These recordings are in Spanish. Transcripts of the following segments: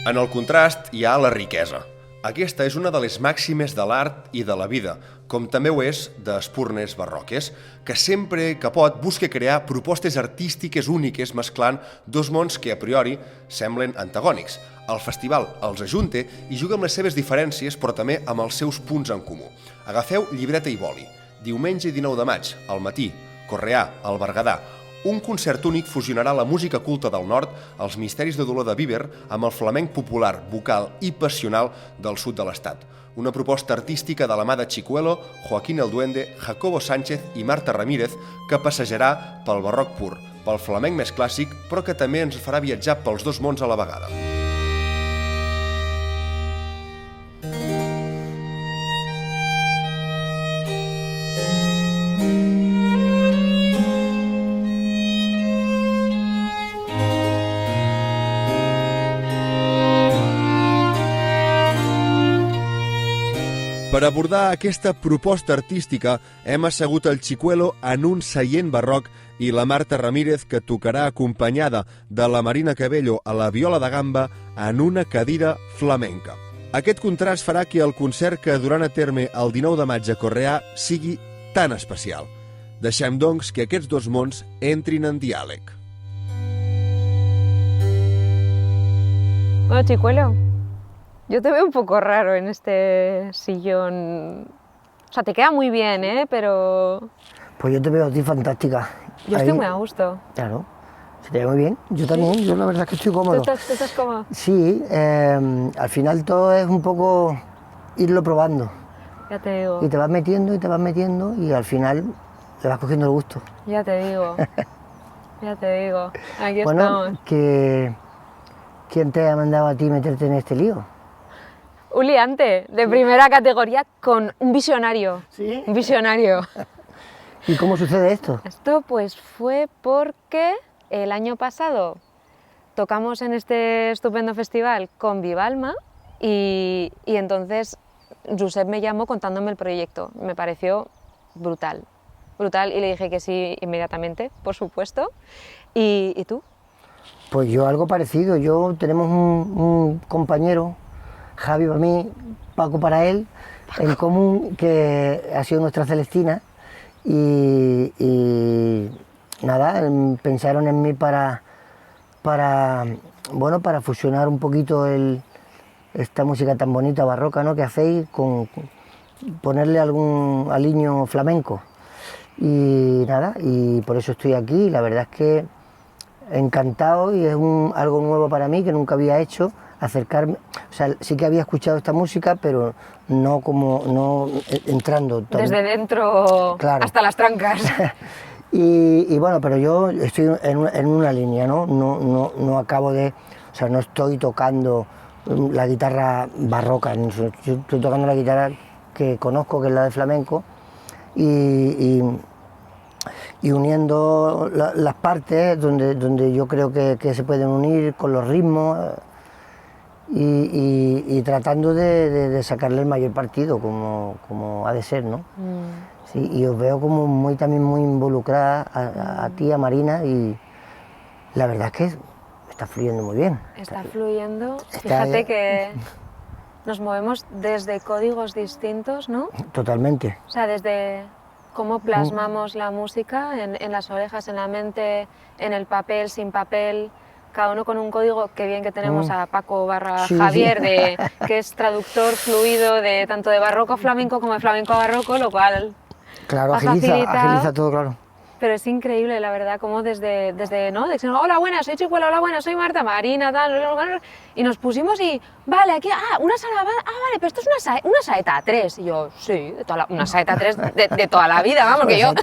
En el contrast hi ha la riquesa. Aquesta és una de les màximes de l'art i de la vida, com també ho és d'Espurnes Barroques, que sempre que pot busca crear propostes artístiques úniques mesclant dos mons que a priori semblen antagònics. El festival els ajunta i juga amb les seves diferències però també amb els seus punts en comú. Agafeu llibreta i boli. Diumenge 19 de maig, al matí, Correà, al Berguedà. Un concert únic fusionarà la música culta del nord, els misteris de dolor de Viver, amb el flamenc popular, vocal i passional del sud de l'estat. Una proposta artística de la mà de Chicuelo, Joaquín el Duende, Jacobo Sánchez i Marta Ramírez que passejarà pel barroc pur, pel flamenc més clàssic, però que també ens farà viatjar pels dos mons a la vegada. Per abordar aquesta proposta artística hem assegut el Chicuelo en un seient barroc i la Marta Ramírez, que tocarà acompanyada de la Marina Cabello a la viola de gamba en una cadira flamenca. Aquest contrast farà que el concert que duran a terme el 19 de maig a Correà sigui tan especial. Deixem, doncs, que aquests dos mons entrin en diàleg. Bueno, Chicuelo, yo te veo un poco raro en este sillón. O sea, te queda muy bien, ¿eh? Pero... Pues yo te veo a ti fantástica. Yo estoy muy a gusto. Claro, se te ve muy bien. Yo también, yo la verdad es que estoy cómodo. ¿Tú estás cómodo? Sí, al final todo es un poco irlo probando. Ya te digo. Y te vas metiendo y al final le vas cogiendo el gusto. Ya te digo. Ya te digo. Aquí bueno, estamos. ¿Quién te ha mandado a ti meterte en este lío? Un liante de primera categoría con un visionario. ¿Sí? Un visionario. ¿Y cómo sucede esto? Esto pues fue porque el año pasado tocamos en este estupendo festival con Vivalma y entonces Josep me llamó contándome el proyecto. Me pareció brutal, brutal, y le dije que sí inmediatamente, por supuesto. ¿Y tú? Pues yo algo parecido. Tenemos un compañero, Javi para mí, Paco para él, en común, que ha sido nuestra Celestina, y nada, pensaron en mí para fusionar un poquito esta música tan bonita barroca, ¿no?, que hacéis, con ponerle algún aliño flamenco. Y nada, y por eso estoy aquí. La verdad es que encantado, y es algo nuevo para mí que nunca había hecho, acercarme. O sea, sí que había escuchado esta música, pero no entrando desde dentro, claro, hasta las trancas. y bueno, pero yo estoy en una línea, ¿no? No acabo de, o sea, no estoy tocando la guitarra barroca, yo estoy tocando la guitarra que conozco, que es la de flamenco, y uniendo las partes donde yo creo que se pueden unir con los ritmos, y tratando de sacarle el mayor partido, como ha de ser, ¿no? Sí, y os veo como también muy involucrada a ti, a Marina, y la verdad es que está fluyendo muy bien. Está fluyendo. Fíjate que nos movemos desde códigos distintos, ¿no? Totalmente. O sea, desde cómo plasmamos la música en las orejas, en la mente, en el papel, sin papel, cada uno con un código. Qué bien que tenemos a Paco / Javier, que es traductor fluido tanto de barroco a flamenco como de flamenco a barroco, lo cual... Claro, agiliza todo, claro. Pero es increíble, la verdad, como desde ¿no? De que, hola, buenas, soy Chicuelo, hola, buenas, soy Marta, Marina, tal, y nos pusimos y, vale, aquí, una sala, vale, pero esto es una saeta 3. Y yo, sí, una saeta 3 de toda la vida, vamos, que yo,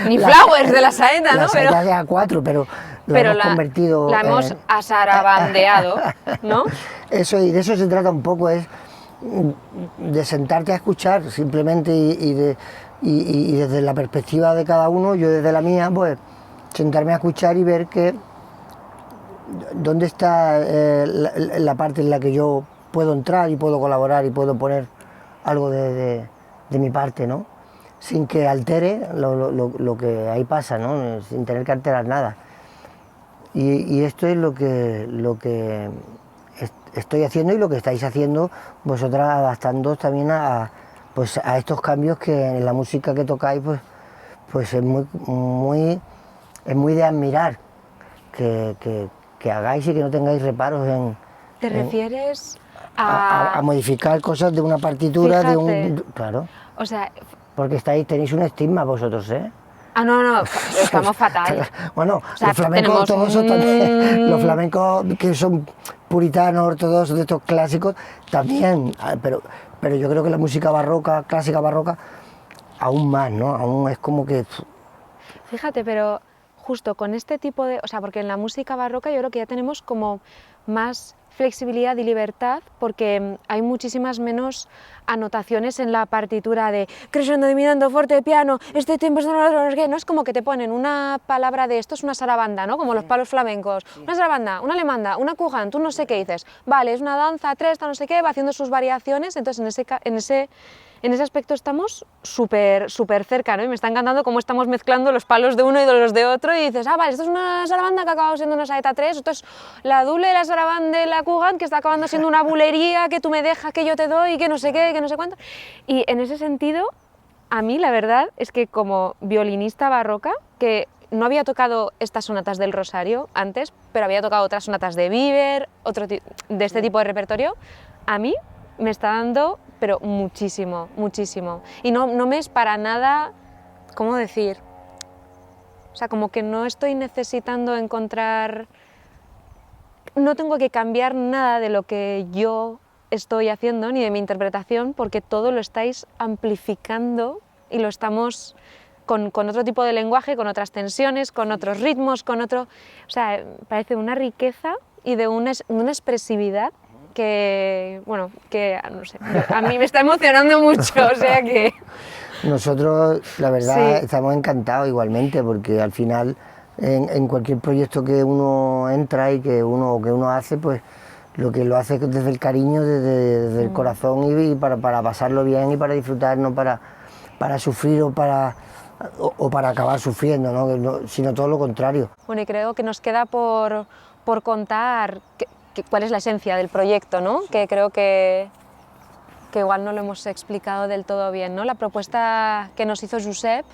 ni flowers de la saeta, ¿no? La saeta de A4, pero hemos convertido... La hemos asarabandeado, ¿no? Eso, y de eso se trata un poco, es de sentarte a escuchar simplemente, y desde la perspectiva de cada uno, yo desde la mía, pues sentarme a escuchar y ver dónde está la parte en la que yo puedo entrar y puedo colaborar y puedo poner algo de mi parte, ¿no? Sin que altere lo que ahí pasa, ¿no? Sin tener que alterar nada. Y esto es lo que estoy haciendo y lo que estáis haciendo vosotras, adaptándoos también pues a estos cambios que en la música que tocáis pues es muy de admirar que hagáis y que no tengáis reparos en... ¿Te refieres a modificar cosas de una partitura, Fíjate. de un... Claro, O sea, porque tenéis un estigma vosotros, ¿eh? no, estamos fatal. Bueno, O sea, los flamencos tenemos ortodoxos también, los flamencos que son puritanos, ortodoxos, de estos clásicos, también, pero yo creo que la música barroca, clásica barroca, aún más, ¿no? Aún es como que... Fíjate, pero justo con este tipo de... O sea, porque en la música barroca yo creo que ya tenemos como más flexibilidad y libertad porque hay muchísimas menos anotaciones en la partitura de crescendo, diminuendo, forte, piano, este tiempo es no es como que te ponen una palabra de esto es una sarabanda, ¿no? Como los palos flamencos, una sarabanda, una alemanda, una cuján, tú no sé qué dices, vale, es una danza, tres, no sé qué, va haciendo sus variaciones, entonces en ese aspecto estamos súper cerca, ¿no? Y me está encantando cómo estamos mezclando los palos de uno y de los de otro y dices, vale, esto es una sarabanda que ha acabado siendo una saeta 3, esto es la dule, la sarabanda, la kugan, que está acabando siendo una bulería que tú me dejas, que yo te doy, que no sé qué, que no sé cuánto. Y en ese sentido, a mí la verdad es que como violinista barroca, que no había tocado estas sonatas del Rosario antes, pero había tocado otras sonatas de Biber, de este tipo de repertorio, a mí me está dando, pero muchísimo. Y no me es para nada, ¿cómo decir? O sea, como que no estoy necesitando encontrar... No tengo que cambiar nada de lo que yo estoy haciendo, ni de mi interpretación, porque todo lo estáis amplificando y lo estamos... Con otro tipo de lenguaje, con otras tensiones, con otros ritmos, con otro... O sea, parece una riqueza y de una expresividad que, bueno, que no sé, a mí me está emocionando mucho, o sea que... Nosotros, la verdad, Sí. estamos encantados igualmente, porque al final, en cualquier proyecto que uno entra y que uno hace, pues lo que lo hace desde el cariño, desde el corazón y para pasarlo bien y para disfrutar, no para sufrir o para acabar sufriendo, ¿no? Sino todo lo contrario. Bueno, y creo que nos queda por contar cuál es la esencia del proyecto, ¿no? Que creo que igual no lo hemos explicado del todo bien, ¿no? La propuesta que nos hizo Josep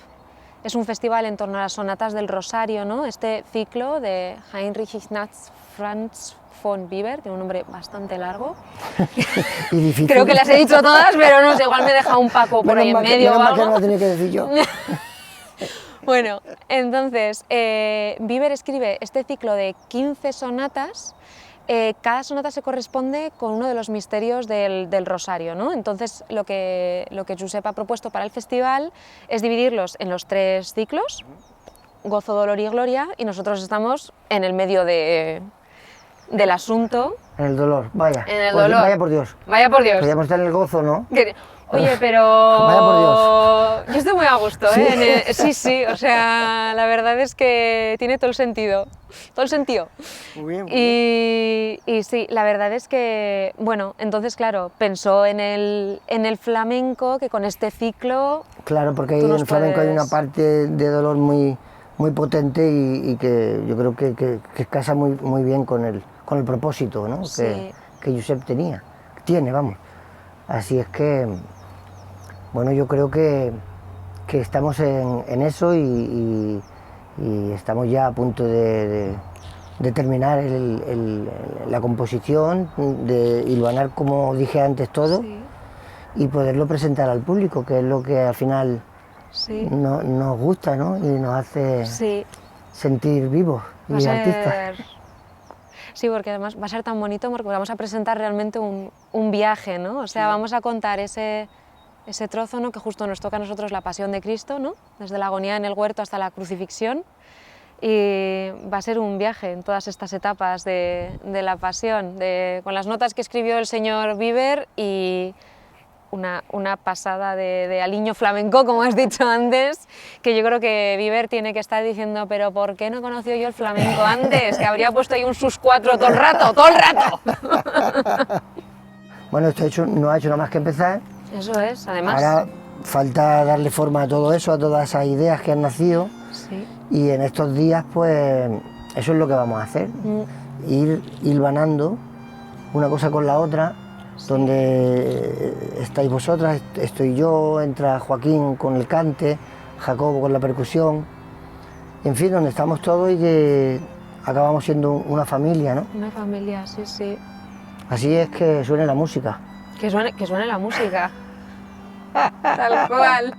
es un festival en torno a las sonatas del Rosario, ¿no? Este ciclo de Heinrich Ignaz Franz von Biber, tiene un nombre bastante largo. Y difícil. Creo que las he dicho todas, pero no sé, igual me he dejado un Paco por ahí en medio o menos mal que algo. no lo tenía que decir yo. Bueno, entonces, Biber escribe este ciclo de 15 sonatas. Cada sonata se corresponde con uno de los misterios del Rosario, ¿no? Entonces, lo que Josep ha propuesto para el festival es dividirlos en los 3 ciclos, Gozo, Dolor y Gloria, y nosotros estamos en el medio del asunto. En el dolor, vaya. En el Pues dolor. Vaya por Dios. Vaya por Dios. Podríamos estar en el gozo, ¿no? Oye, pero... Vaya por Dios. Yo estoy muy a gusto, ¿eh? Sí, o sea, la verdad es que tiene todo el sentido. Todo el sentido. Muy bien. Y sí, la verdad es que, bueno, entonces, claro, pensó en el flamenco, que con este ciclo... Claro, porque ahí tú en nos el flamenco hay puedes- una parte de dolor muy potente y que yo creo que casa muy bien con el propósito, ¿no? Sí. Que Josep tiene, vamos. Así es que, bueno, yo creo que estamos en eso y estamos ya a punto de terminar la composición, de hilvanar, como dije antes, todo Sí, y poderlo presentar al público, que es lo que al final sí, nos gusta, ¿no? Y nos hace sí. sentir vivos Va a y artistas. ser... Sí, porque además va a ser tan bonito porque vamos a presentar realmente un viaje, ¿no? O sea, vamos a contar ese trozo, ¿no? Que justo nos toca a nosotros la pasión de Cristo, ¿no? Desde la agonía en el huerto hasta la crucifixión. Y va a ser un viaje en todas estas etapas de la pasión, con las notas que escribió el señor Biber y una pasada de aliño flamenco, como has dicho antes, que yo creo que Biber tiene que estar diciendo, pero ¿por qué no conoció yo el flamenco antes? Que habría puesto ahí un sus 4 todo el rato, ¡todo el rato! Bueno, esto no ha hecho nada más que empezar. Eso es, además. Ahora falta darle forma a todo eso, a todas esas ideas que han nacido. Sí. Y en estos días, pues, eso es lo que vamos a hacer. Ir hilvanando una cosa con la otra, donde estáis vosotras, estoy yo, entra Joaquín con el cante, Jacobo con la percusión, en fin, donde estamos todos y que acabamos siendo una familia, ¿no? Una familia, sí, sí. Así es que suene la música. Que suene la música. Tal cual.